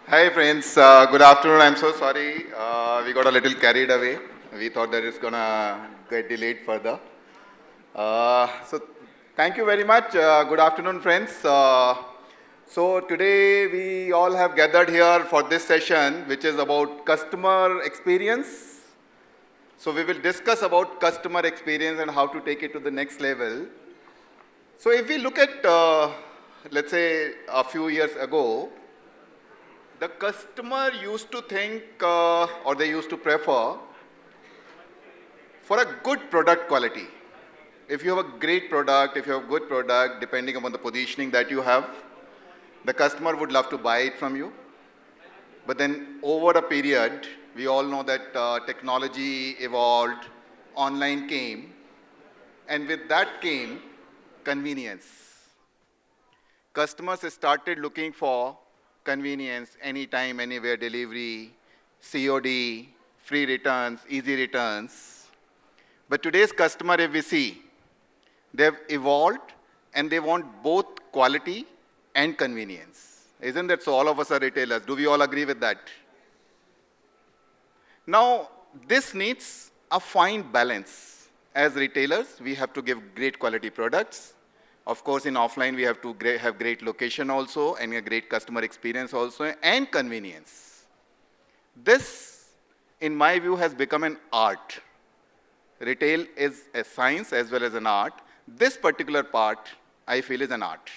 Hi friends, good afternoon. I'm so sorry. We got a little carried away. We thought that it's gonna get delayed further. So thank you very much. Good afternoon, friends. So today we all have gathered here for this session, which is about customer experience. So we will discuss about customer experience and how to take it to the next level. So if we look at, let's say, a few years ago, the customer used to think or they used to prefer for a good product quality. If you have a great product, if you have a good product, depending upon the positioning that you have, the customer would love to buy it from you. But then over a period, we all know that technology evolved, online came, and with that came convenience. Customers started looking for convenience, anytime, anywhere delivery, COD, free returns, easy returns. But today's customer, if we see, they've evolved and they want both quality and convenience. Isn't that so? All of us are retailers. Do we all agree with that? Now, this needs a fine balance. As retailers, we have to give great quality products. Of course, in offline, we have to have great location also and a great customer experience also and convenience. This, in my view, has become an art. Retail is a science as well as an art. This particular part, I feel, is an art.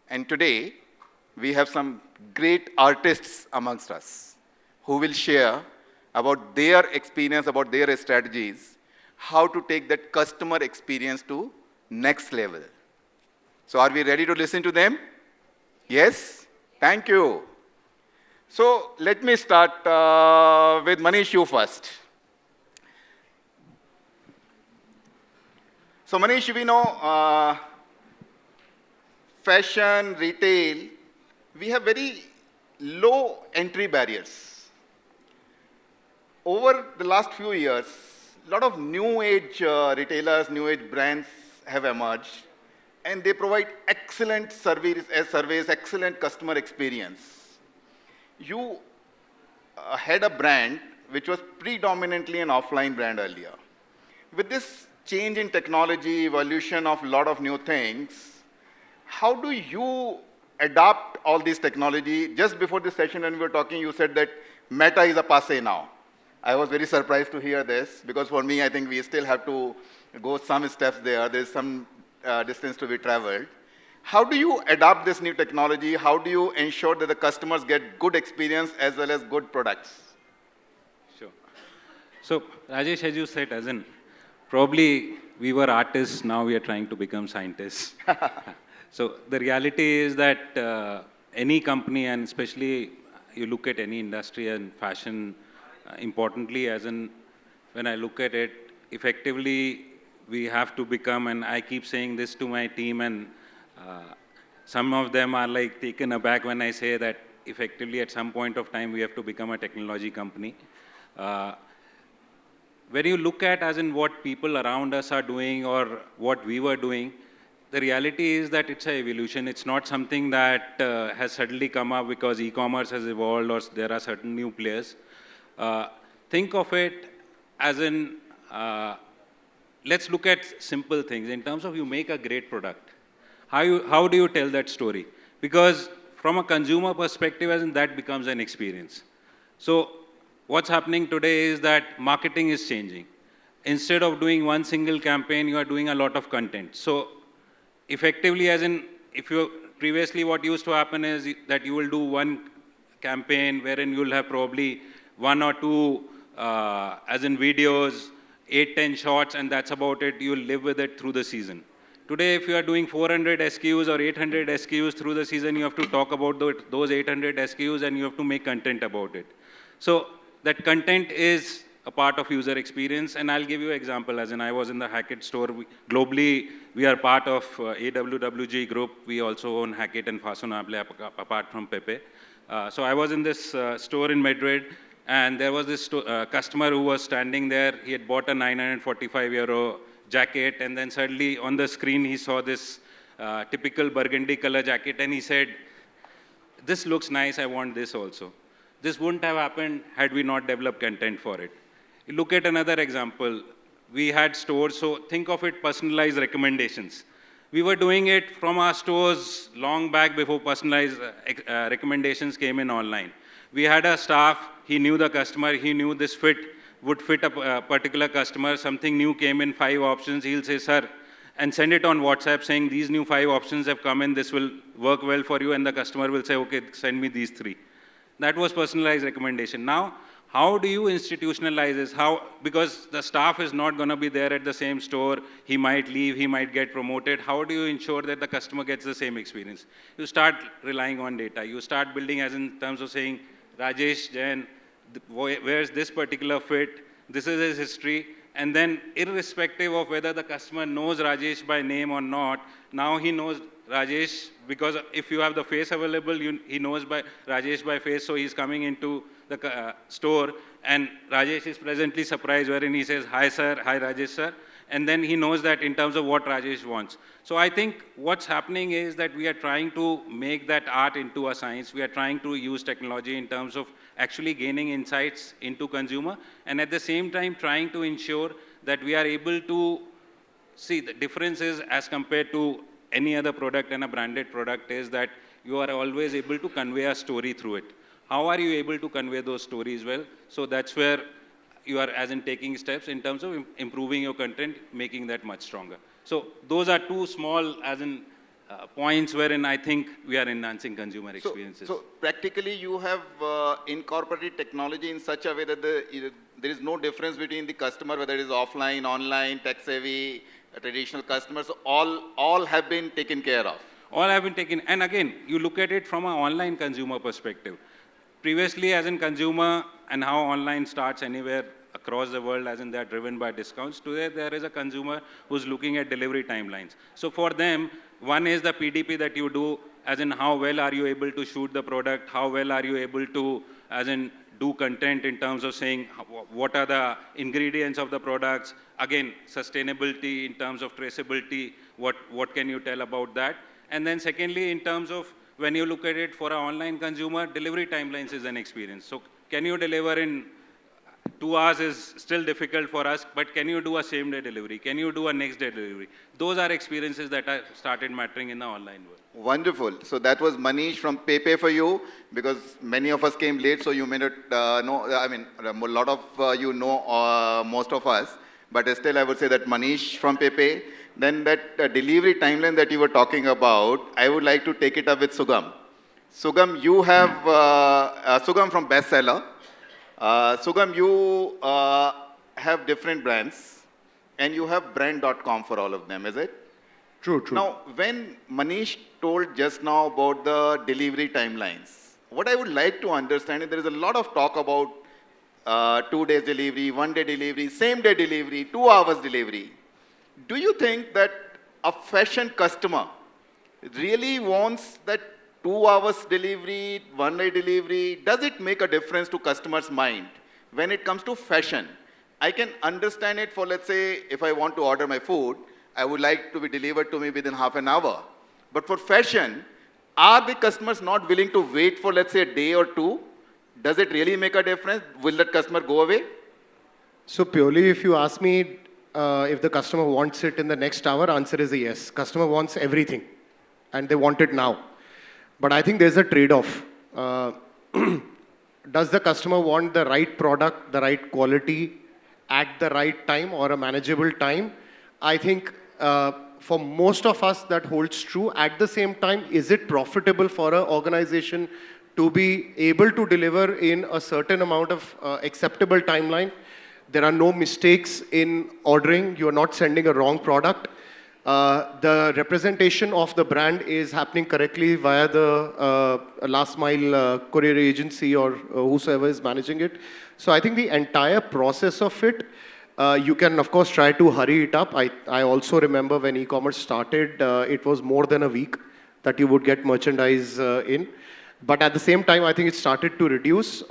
And today, we have some great artists amongst us who will share about their experience, about their strategies, how to take that customer experience to next level. So are we ready to listen to them? Yes? Thank you. So let me start with Manish, you first. So Manish, we know fashion, retail, we have very low entry barriers. Over the last few years, a lot of new age retailers, new age brands have emerged, and they provide excellent surveys, excellent customer experience. You had a brand which was predominantly an offline brand earlier. With this change in technology, evolution of a lot of new things, how do you adapt all this technology? Just before this session when we were talking, you said that Meta is a passe now. I was very surprised to hear this because for me, I think we still have to go some steps there. There's some distance to be traveled. How do you adapt this new technology? How do you ensure that the customers get good experience as well as good products? Sure. So, Rajesh, as you said, as in, probably we were artists, now we are trying to become scientists. So, the reality is that any company, and especially you look at any industry and fashion, importantly, as in, when I look at it, effectively, we have to become, and I keep saying this to my team, and some of them are like taken aback when I say that effectively at some point of time we have to become a technology company. Uh, when you look at as in what people around us are doing or what we were doing, the reality is that it's an evolution. It's not something that has suddenly come up because e-commerce has evolved or there are certain new players. Uh, think of it as in, let's look at simple things. In terms of you make a great product, how do you tell that story? Because from a consumer perspective, as in that becomes an experience. So what's happening today is that marketing is changing. Instead of doing one single campaign, you are doing a lot of content. So effectively, as in, if you previously what used to happen is that you will do one campaign wherein you'll have probably one or two, as in videos, 8, 10 shots, and that's about it. You'll live with it through the season. Today, if you are doing 400 SKUs or 800 SKUs through the season, you have to talk about those 800 SKUs and you have to make content about it. So that content is a part of user experience, and I'll give you an example. As in, I was in the Hackett store. Globally, we are part of AWWG group. We also own Hackett and Fashionable apart from Pepe. So I was in this store in Madrid, and there was this customer who was standing there. He had bought a 945 euro jacket, and then suddenly on the screen he saw this typical burgundy color jacket, and he said, this looks nice, I want this also. This wouldn't have happened had we not developed content for it. You look at another example. We had stores, so think of it personalized recommendations. We were doing it from our stores long back before personalized recommendations came in online. We had a staff, he knew the customer, he knew this would fit a particular customer. Something new came in, 5 options, he'll say, sir, and send it on WhatsApp saying, these new 5 options have come in, this will work well for you, and the customer will say, okay, send me these 3. That was personalized recommendation. Now, how do you institutionalize this? Because the staff is not going to be there at the same store. He might leave, he might get promoted. How do you ensure that the customer gets the same experience? You start relying on data. You start building as in terms of saying, Rajesh Jain, where's this particular fit? This is his history. And then irrespective of whether the customer knows Rajesh by name or not, now he knows Rajesh, because if you have the face available, he knows by Rajesh by face, so he's coming into the store, and Rajesh is presently surprised, wherein he says, hi sir, hi Rajesh sir, and then he knows that in terms of what Rajesh wants. So I think what's happening is that we are trying to make that art into a science. We are trying to use technology in terms of actually gaining insights into consumer, and at the same time trying to ensure that we are able to see the differences as compared to any other product and a branded product is that you are always able to convey a story through it. How are you able to convey those stories well? So that's where you are as in taking steps in terms of improving your content, making that much stronger. So those are 2 small as in points wherein I think we are enhancing consumer experiences. So practically you have incorporated technology in such a way that there is no difference between the customer, whether it is offline, online, tech-savvy, traditional customers, all have been taken care of. All have been taken. And again, you look at it from an online consumer perspective. Previously, as in consumer and how online starts anywhere across the world, as in they're driven by discounts, today there is a consumer who's looking at delivery timelines. So for them, one is the PDP that you do, as in how well are you able to shoot the product, how well are you able to, as in do content in terms of saying what are the ingredients of the products, again, sustainability in terms of traceability, what can you tell about that? And then secondly, in terms of when you look at it for an online consumer, delivery timelines is an experience. So can you deliver in 2 hours is still difficult for us, but can you do a same-day delivery? Can you do a next-day delivery? Those are experiences that are started mattering in the online world. Wonderful. So that was Manish from PayPay for you, because many of us came late, so you may not know, I mean, a lot of you know most of us, but still I would say that Manish from PayPay. Then that delivery timeline that you were talking about, I would like to take it up with Sugam. Sugam, you have, Sugam from Bestseller. Sugam, you have different brands, and you have brand.com for all of them, is it? True, true. Now, when Manish told just now about the delivery timelines, what I would like to understand is there is a lot of talk about 2 days delivery, 1 day delivery, same day delivery, 2 hours delivery. Do you think that a fashion customer really wants that 2 hours delivery, 1 day delivery? Does it make a difference to customers' mind when it comes to fashion? I can understand it for, let's say, if I want to order my food, I would like to be delivered to me within half an hour. But for fashion, are the customers not willing to wait for, let's say, a day or 2? Does it really make a difference? Will that customer go away? So purely if you ask me if the customer wants it in the next hour, answer is a yes. Customer wants everything and they want it now. But I think there's a trade-off. Does the customer want the right product, the right quality, at the right time or a manageable time? I think for most of us that holds true. At the same time, is it profitable for an organization to be able to deliver in a certain amount of acceptable timeline? There are no mistakes in ordering. You're not sending a wrong product. The representation of the brand is happening correctly via the last mile courier agency or whosoever is managing it. So I think the entire process of it, you can of course try to hurry it up. I also remember when e-commerce started, it was more than a week that you would get merchandise in. But at the same time, I think it started to reduce.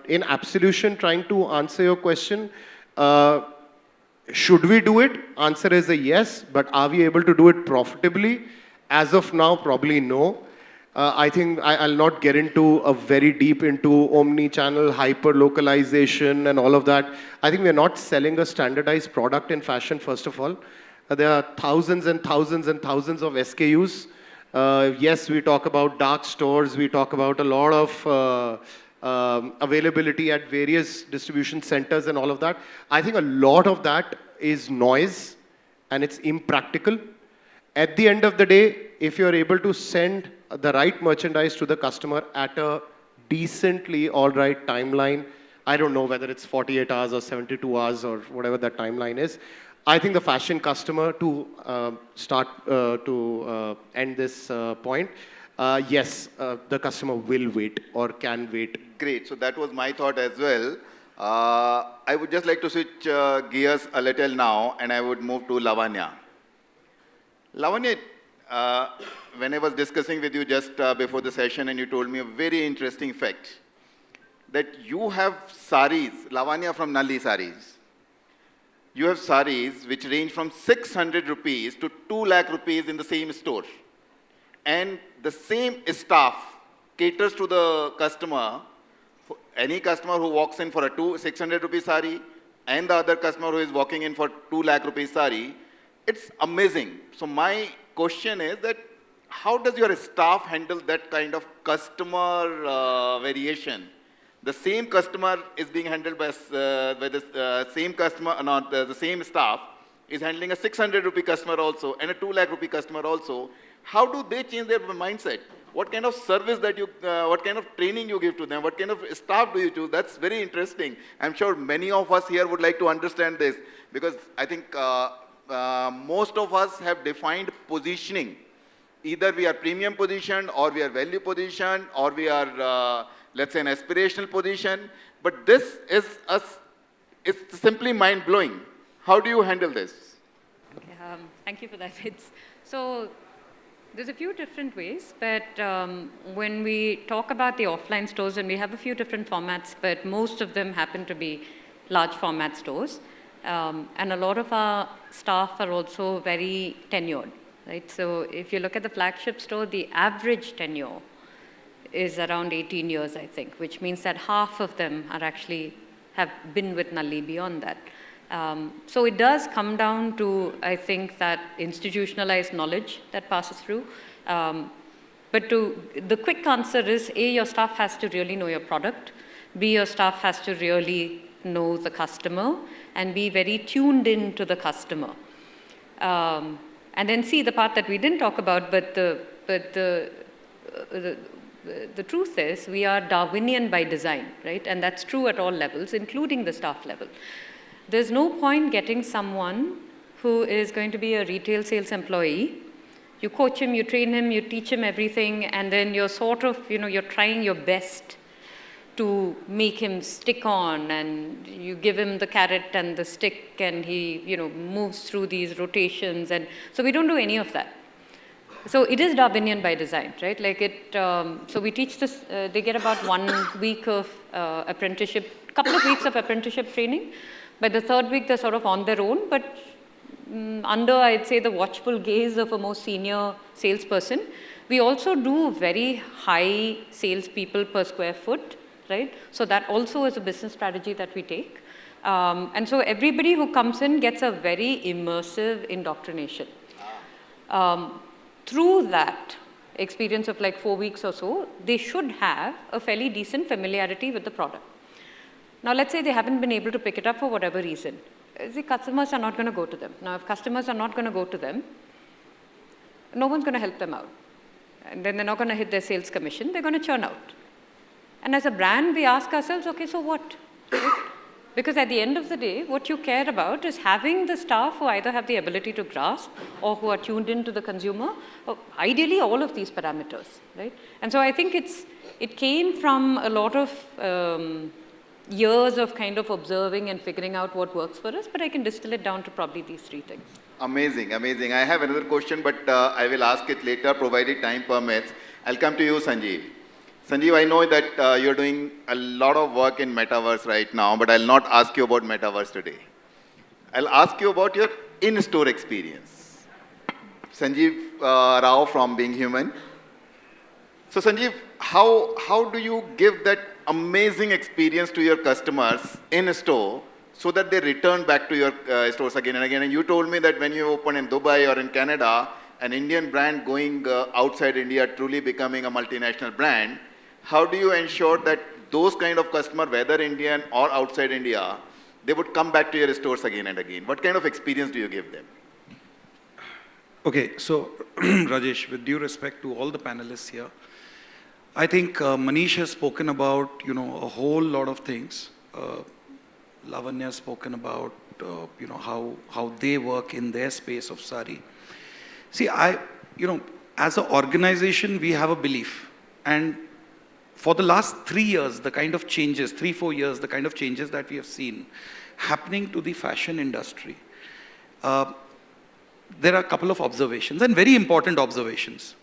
In absolution, trying to answer your question, should we do it? Answer is a yes, but are we able to do it profitably? As of now, probably no. I think I'll not get into a very deep into omni-channel hyper-localization and all of that. I think we're not selling a standardized product in fashion, first of all. There are thousands and thousands and thousands of SKUs. Yes, we talk about dark stores. We talk about a lot of availability at various distribution centers and all of that. I think a lot of that is noise and it's impractical. At the end of the day, if you're able to send the right merchandise to the customer at a decently all right timeline, I don't know whether it's 48 hours or 72 hours or whatever that timeline is, I think the fashion customer, to end this point, yes, the customer will wait or can wait. Great. So that was my thought as well. I would just like to switch gears a little now, and I would move to Lavanya. Lavanya, when I was discussing with you just before the session, and you told me a very interesting fact, that you have saris, Lavanya from Nalli Saris. You have saris which range from 600 rupees to 2 lakh rupees in the same store. And the same staff caters to the customer, any customer who walks in for a 600 rupee sari, and the other customer who is walking in for 2 lakh rupees sari. It's amazing. So my question is that how does your staff handle that kind of customer variation? The same customer is being handled by the same customer, not the same staff is handling a 600 rupee customer also and a 2 lakh rupee customer also. How do they change their mindset? What kind of service that you, what kind of training you give to them? What kind of staff do you choose? That's very interesting. I'm sure many of us here would like to understand this, because I think most of us have defined positioning. Either we are premium positioned, or we are value positioned, or we are let's say an aspirational position, but this is it's simply mind-blowing. How do you handle this? Okay, thank you for that. So there's a few different ways, but when we talk about the offline stores, and we have a few different formats, but most of them happen to be large format stores, and a lot of our staff are also very tenured, right? So if you look at the flagship store, the average tenure is around 18 years, I think, which means that half of them are actually have been with Nalli beyond that. So it does come down to, I think, that institutionalized knowledge that passes through. But the quick answer is, A, your staff has to really know your product. B, your staff has to really know the customer and be very tuned in to the customer. And then C, the part that we didn't talk about, but the truth is, we are Darwinian by design, right? And that's true at all levels, including the staff level. There's no point getting someone who is going to be a retail sales employee. You coach him, you train him, you teach him everything, and then you're sort of, you're trying your best to make him stick on, and you give him the carrot and the stick, and he, moves through these rotations. And so we don't do any of that. So it is Darwinian by design, right? So we teach this, they get about 1 week of apprenticeship, couple of weeks of apprenticeship training. By the third week, they're sort of on their own, but under, I'd say, the watchful gaze of a more senior salesperson. We also do very high salespeople per square foot, right? So that also is a business strategy that we take. And so everybody who comes in gets a very immersive indoctrination. Through that experience of like 4 weeks or so, they should have a fairly decent familiarity with the product. Now, let's say they haven't been able to pick it up for whatever reason. The customers are not going to go to them. Now, if customers are not going to go to them, no one's going to help them out. And then they're not going to hit their sales commission. They're going to churn out. And as a brand, we ask ourselves, okay, so what? Right? Because at the end of the day, what you care about is having the staff who either have the ability to grasp or who are tuned into the consumer, or ideally all of these parameters, right? And so I think it came from a lot of years of kind of observing and figuring out what works for us, but I can distill it down to probably these 3 things. Amazing, amazing. I have another question, but I will ask it later, provided time permits. I'll come to you, Sanjeev. Sanjeev, I know that you're doing a lot of work in Metaverse right now, but I'll not ask you about Metaverse today. I'll ask you about your in-store experience. Sanjeev Rao from Being Human. So Sanjeev, how do you give that amazing experience to your customers in a store so that they return back to your stores again and again? And you told me that when you open in Dubai or in Canada, an Indian brand going outside India, truly becoming a multinational brand, how do you ensure that those kind of customer, whether Indian or outside India, they would come back to your stores again and again? What kind of experience do you give them? Okay, so Rajesh, with due respect to all the panelists here, I think Manish has spoken about, a whole lot of things. Lavanya has spoken about, how they work in their space of sari. See, as an organization, we have a belief. And for the last 3 years, the kind of changes, 3-4 years, the kind of changes that we have seen happening to the fashion industry, there are a couple of observations, and very important observations.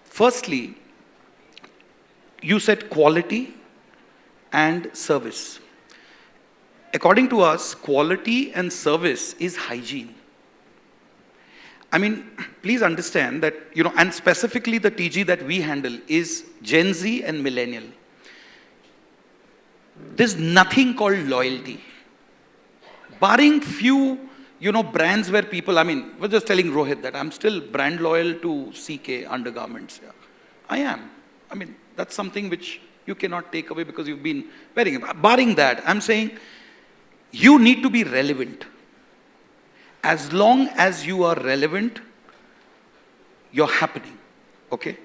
Firstly, you said quality and service. According to us, quality and service is hygiene. I mean, please understand that, and specifically the TG that we handle is Gen Z and millennial. There's nothing called loyalty. Barring few, brands where people, we're just telling Rohit that I'm still brand loyal to CK undergarments. Yeah. I am. That's something which you cannot take away because you've been wearing it. Barring that, I'm saying you need to be relevant. As long as you are relevant, you're happening. Okay?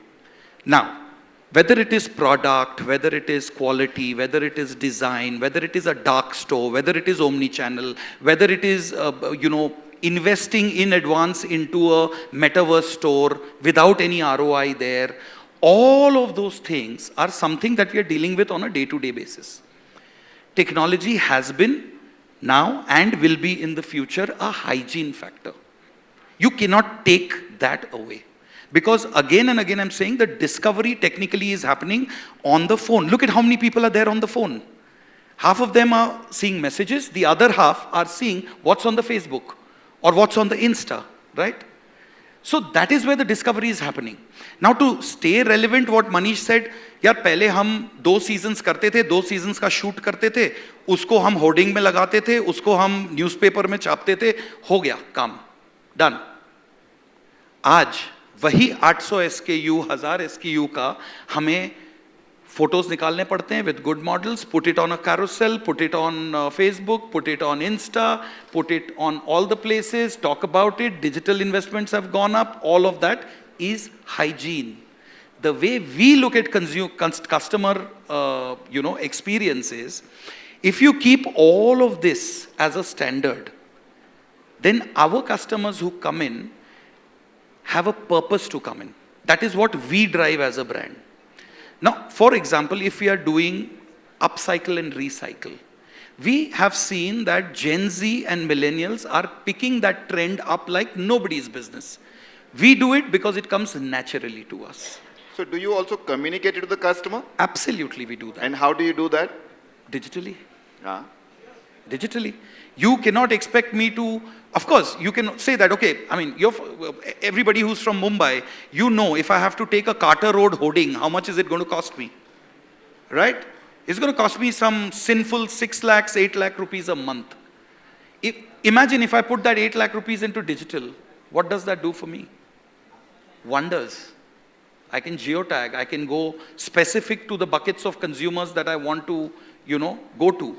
Now, whether it is product, whether it is quality, whether it is design, whether it is a dark store, whether it is omni-channel, whether it is, investing in advance into a metaverse store without any ROI there, all of those things are something that we are dealing with on a day-to-day basis. Technology has been, now and will be in the future, a hygiene factor. You cannot take that away. Because again and again I'm saying that discovery technically is happening on the phone. Look at how many people are there on the phone. Half of them are seeing messages, the other half are seeing what's on the Facebook or what's on the Insta, right? So that is where the discovery is happening. Now to stay relevant, what Manish said, यार पहले हम 2 seasons करते थे, 2 seasons का shoot करते थे, उसको हम hoarding में लगाते थे, उसको हम newspaper में छापते थे, हो गया काम, done. आज वही 800 SKU, 1000 SKU का हमें photos निकालने पड़ते हैं with good models, put it on a carousel, put it on Facebook, put it on Insta, put it on all the places, talk about it, digital investments have gone up, all of that is hygiene. The way we look at customer experiences, if you keep all of this as a standard, then our customers who come in have a purpose to come in. That is what we drive as a brand. Now, for example, if we are doing upcycle and recycle, we have seen that Gen Z and millennials are picking that trend up like nobody's business. We do it because it comes naturally to us. So do you also communicate it to the customer? Absolutely, we do that. And how do you do that? Digitally. Digitally. You cannot expect me to, of course, you can say that, okay, everybody who's from Mumbai, if I have to take a Carter Road hoarding, how much is it going to cost me? Right? It's going to cost me some sinful 6 lakhs, 8 lakh rupees a month. Imagine if I put that 8 lakh rupees into digital, what does that do for me? Wonders. I can geotag, I can go specific to the buckets of consumers that I want to, go to.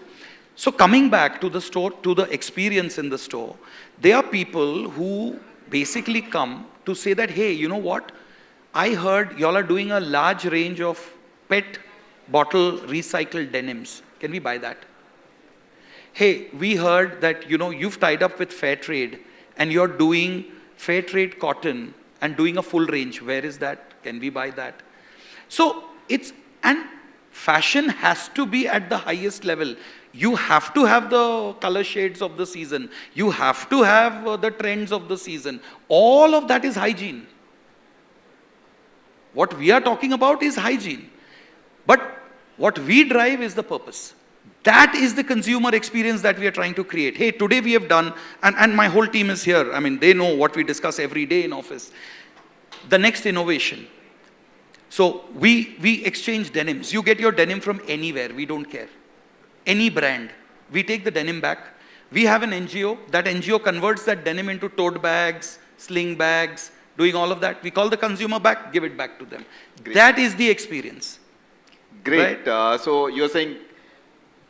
So coming back to the store, to the experience in the store, there are people who basically come to say that, hey, you know what? I heard y'all are doing a large range of PET bottle recycled denims. Can we buy that? Hey, we heard that, you've tied up with fair trade and you're doing fair trade cotton and doing a full range. Where is that? Can we buy that? So and fashion has to be at the highest level. You have to have the color shades of the season. You have to have the trends of the season. All of that is hygiene. What we are talking about is hygiene. But what we drive is the purpose. That is the consumer experience that we are trying to create. Hey, today we have done, and my whole team is here. They know what we discuss every day in office. The next innovation. So we exchange denims. You get your denim from anywhere. We don't care. Any brand. We take the denim back. We have an NGO. That NGO converts that denim into tote bags, sling bags, doing all of that. We call the consumer back, give it back to them. Great. That is the experience. Great. Right? So you're saying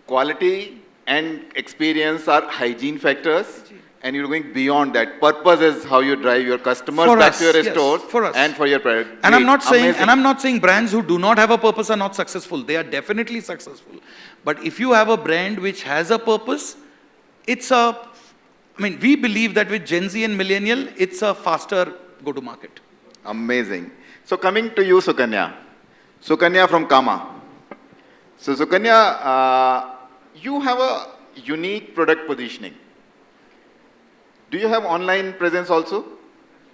quality and experience are hygiene factors, and you're going beyond that. Purpose is how you drive your customers For back us, to your yes, stores for us. and for your product. And I'm Great. not saying, Amazing. and I'm not saying brands who do not have a purpose are not successful. They are definitely successful. But if you have a brand which has a purpose, we believe that with Gen Z and millennial, it's a faster go-to-market. Amazing. So coming to you, Sukanya. Sukanya from Kama. So Sukanya, you have a unique product positioning. Do you have online presence also?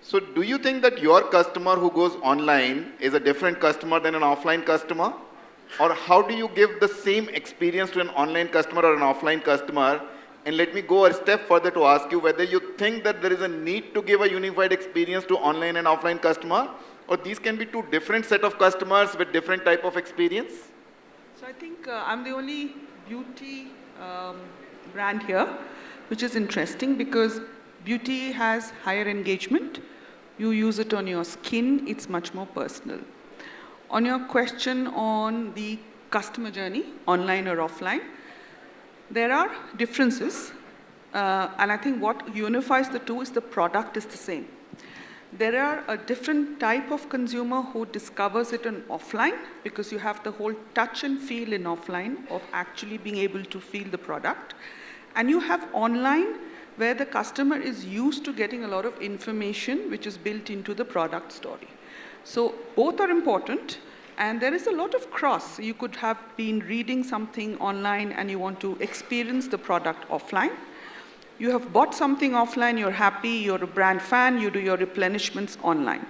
So do you think that your customer who goes online is a different customer than an offline customer? Or how do you give the same experience to an online customer or an offline customer? And let me go a step further to ask you whether you think that there is a need to give a unified experience to online and offline customer, or these can be two different set of customers with different type of experience? So I think I'm the only beauty brand here, which is interesting because beauty has higher engagement. You use it on your skin, it's much more personal. On your question on the customer journey, online or offline, there are differences, and I think what unifies the two is the product is the same. There are a different type of consumer who discovers it in offline because you have the whole touch and feel in offline of actually being able to feel the product. And you have online where the customer is used to getting a lot of information which is built into the product story. So both are important. And there is a lot of cross. You could have been reading something online and you want to experience the product offline. You have bought something offline, you're happy, you're a brand fan, you do your replenishments online.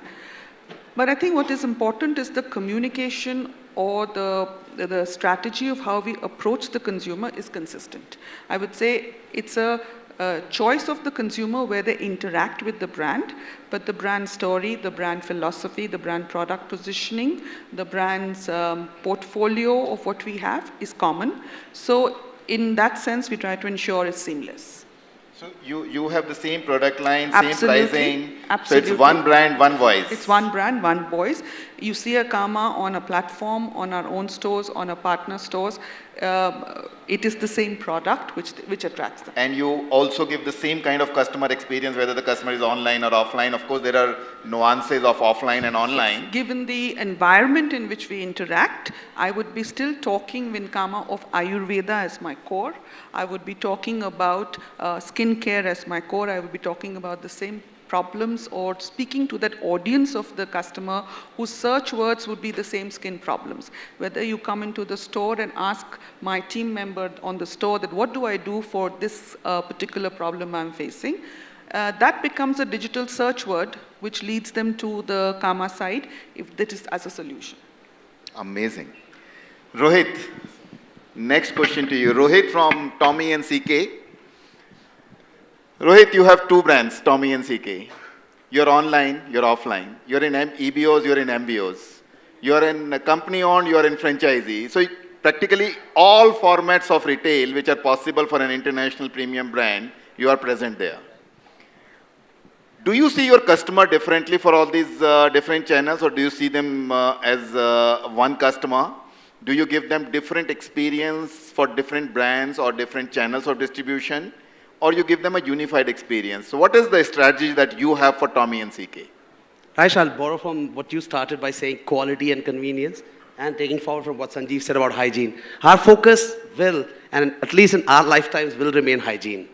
But I think what is important is the communication or the strategy of how we approach the consumer is consistent. I would say it's a choice of the consumer where they interact with the brand, but the brand story, the brand philosophy, the brand product positioning, the brand's portfolio of what we have is common. So in that sense, we try to ensure it's seamless. So you have the same product line, Absolutely. same pricing. Absolutely. So it's one brand, one voice. It's one brand, one voice. You see a Kama on a platform, on our own stores, on our partner stores. It is the same product which attracts them. And you also give the same kind of customer experience whether the customer is online or offline. Of course, there are nuances of offline and online. Given the environment in which we interact, I would be still talking with Kama of Ayurveda as my core. I would be talking about skincare as my core. I would be talking about the same problems or speaking to that audience of the customer whose search words would be the same skin problems. Whether you come into the store and ask my team member on the store that what do I do for this particular problem I'm facing, that becomes a digital search word which leads them to the Kama side if that is as a solution. Amazing. Rohit, next question to you. Rohit from Tommy and CK. Rohit, you have two brands, Tommy and CK. You're online, you're offline. You're in EBOs, you're in MBOs. You're in company-owned, you're in franchisee. So practically all formats of retail which are possible for an international premium brand, you are present there. Do you see your customer differently for all these different channels, or do you see them as one customer? Do you give them different experience for different brands or different channels of distribution? Or you give them a unified experience? So what is the strategy that you have for Tommy and CK? Raish, I'll borrow from what you started by saying quality and convenience, and taking forward from what Sanjeev said about hygiene. Our focus will, and at least in our lifetimes, will remain hygiene.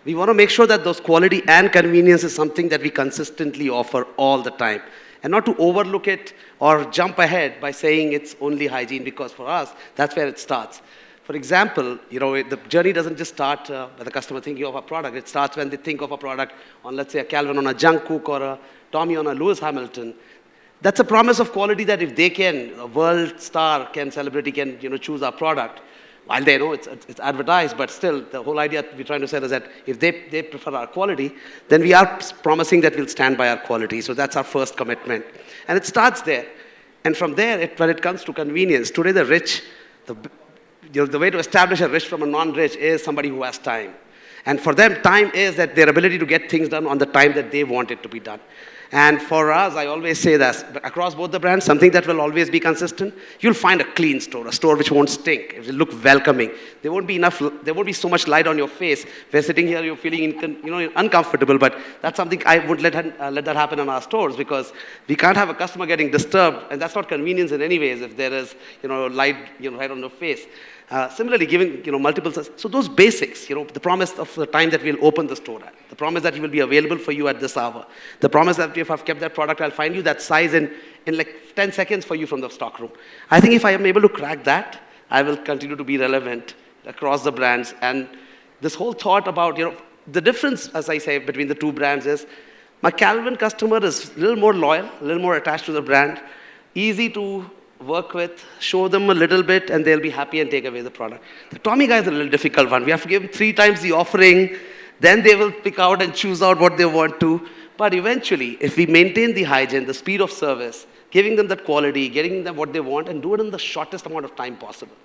We want to make sure that those quality and convenience is something that we consistently offer all the time. And not to overlook it or jump ahead by saying it's only hygiene, because for us, that's where it starts. For example, the journey doesn't just start by the customer thinking of a product. It starts when they think of a product on, let's say, a Calvin on a Jungkook or a Tommy on a Lewis Hamilton. That's a promise of quality that if they can, a world star celebrity can, choose our product. While they know it's advertised, but still, the whole idea we're trying to say is that if they prefer our quality, then we are promising that we'll stand by our quality. So that's our first commitment. And it starts there. And from there, when it comes to convenience, today the rich, the way to establish a rich from a non-rich is somebody who has time. And for them, time is that their ability to get things done on the time that they want it to be done. And for us, I always say that across both the brands, something that will always be consistent, you'll find a clean store, a store which won't stink, it will look welcoming. There won't be so much light on your face. Where sitting here, you're feeling uncomfortable, but that's something I would let that happen in our stores, because we can't have a customer getting disturbed, and that's not convenience in any ways if there is light right on your face. Similarly, giving multiple, so those basics, the promise of the time that we'll open the store at, the promise that it will be available for you at this hour, the promise that if I've kept that product, I'll find you that size in like 10 seconds for you from the stock room. I think if I am able to crack that, I will continue to be relevant across the brands. And this whole thought about, the difference, as I say, between the two brands is my Calvin customer is a little more loyal, a little more attached to the brand, easy to work with, show them a little bit, and they'll be happy and take away the product. The Tommy guy is a little difficult one. We have to give them 3 times the offering, then they will pick out and choose out what they want to. But eventually, if we maintain the hygiene, the speed of service, giving them that quality, getting them what they want, and do it in the shortest amount of time possible,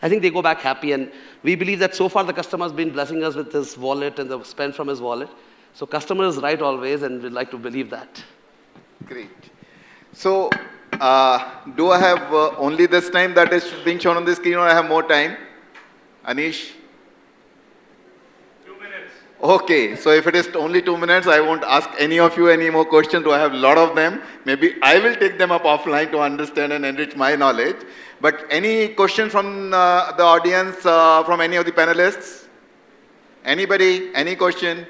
I think they go back happy. And we believe that so far the customer has been blessing us with his wallet and the spend from his wallet. So customer is right always, and we'd like to believe that. Great. So, do I have only this time that is being shown on the screen, or I have more time? Anish? 2 minutes. Okay, so if it is only 2 minutes, I won't ask any of you any more questions. I have a lot of them. Maybe I will take them up offline to understand and enrich my knowledge. But any question from the audience, from any of the panelists? Anybody? Any question?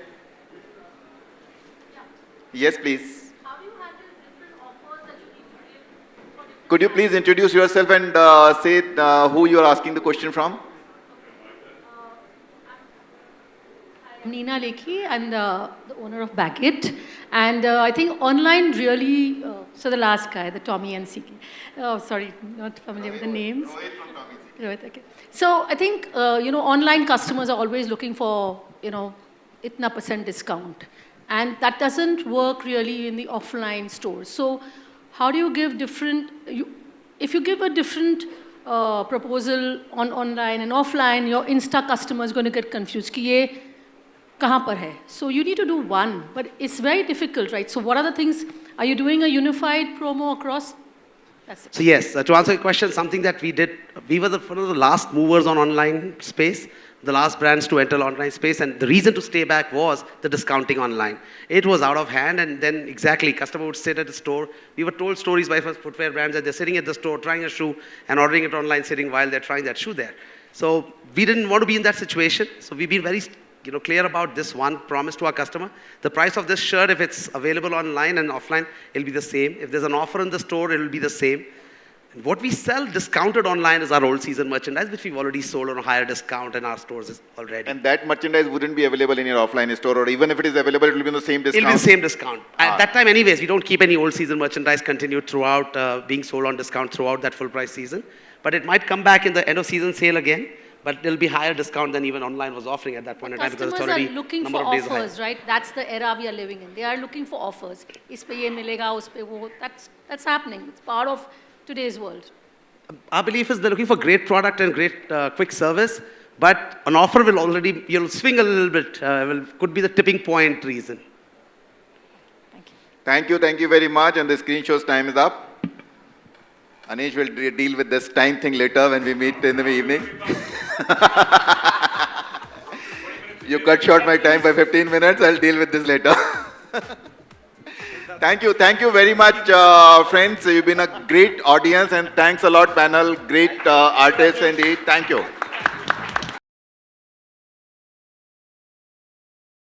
Yes, please. Could you please introduce yourself and say who you are asking the question from? I'm Neena Lekhi. I'm the owner of Baggett. And I think online really, so the last guy, the Tommy and CK. Oh, sorry, not familiar with the names. Rohit, okay. So I think, online customers are always looking for, itna % discount. And that doesn't work really in the offline stores. So how do you give if you give a different proposal on online and offline, your Insta customer is going to get confused. Ki ye kahan par hai? So you need to do one, but it's very difficult, right? So what are the things, are you doing a unified promo across? That's it. So yes, to answer your question, something that we did, we were one of the last movers on online space, the last brands to enter online space, and the reason to stay back was the discounting online. It was out of hand, and then exactly, customer would sit at the store. We were told stories by footwear brands that they're sitting at the store trying a shoe and ordering it online, sitting while they're trying that shoe there. So we didn't want to be in that situation. So we've been very clear about this one promise to our customer. The price of this shirt, if it's available online and offline, it'll be the same. If there's an offer in the store, it'll be the same. And what we sell discounted online is our old season merchandise, which we've already sold on a higher discount in our stores already. And that merchandise wouldn't be available in your offline store, or even if it is available, it will be in the same discount? It'll be the same discount. At that time anyways, we don't keep any old season merchandise continued throughout, being sold on discount throughout that full price season. But it might come back in the end of season sale again, but it'll be higher discount than even online was offering at that point in time, because it's already are looking number for of days offers, higher. right? That's the era we are living in. They are looking for offers. Is pe ye milega, us pe wo. That's happening. It's part of today's world. Our belief is they're looking for great product and great quick service, but an offer will already, you'll swing a little bit, could be the tipping point reason. Thank you. Thank you very much. And the screen shows time is up. Anish will deal with this time thing later when we meet in the evening. You cut short my time by 15 minutes, I'll deal with this later. Thank you very much, friends. You've been a great audience, and thanks a lot, panel. Great artists indeed. Thank you.